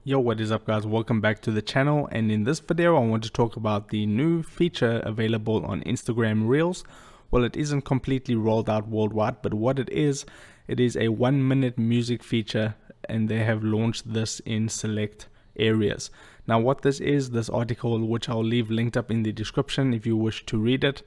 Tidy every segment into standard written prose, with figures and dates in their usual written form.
Yo, what is up guys, welcome back to the channel, and in this video I want to talk about the new feature available on Instagram Reels. Well, it isn't completely rolled out worldwide, but what it is a 1-minute music feature, and they have launched this in select areas. Now what this is, this article, which I'll leave linked up in the description if you wish to read it,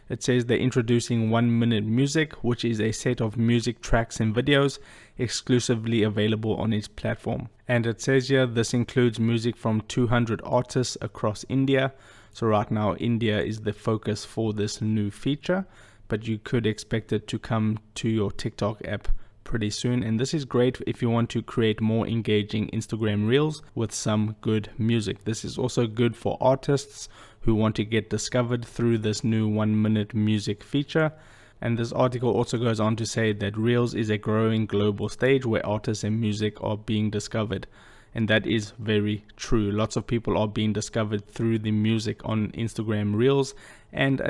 it says they're introducing 1-minute music, which is a set of music tracks and videos exclusively available on its platform. And it says here this includes music from 200 artists across India. So right now India is the focus for this new feature, but you could expect it to come to your TikTok app pretty soon. And this is great if you want to create more engaging Instagram Reels with some good music. This is also good for artists who want to get discovered through this new 1-minute music feature. And this article also goes on to say that Reels is a growing global stage where artists and music are being discovered. And that is very true. Lots of people are being discovered through the music on Instagram Reels and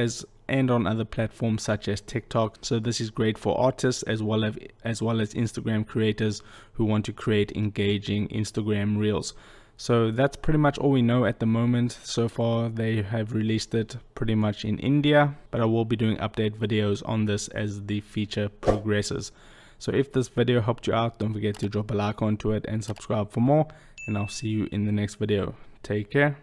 on other platforms such as TikTok. So this is great for artists as well as Instagram creators who want to create engaging Instagram Reels. So that's pretty much all we know at the moment. So far they have released it pretty much in India, but I will be doing update videos on this as the feature progresses. So if this video helped you out, don't forget to drop a like onto it and subscribe for more, and I'll see you in the next video. Take care.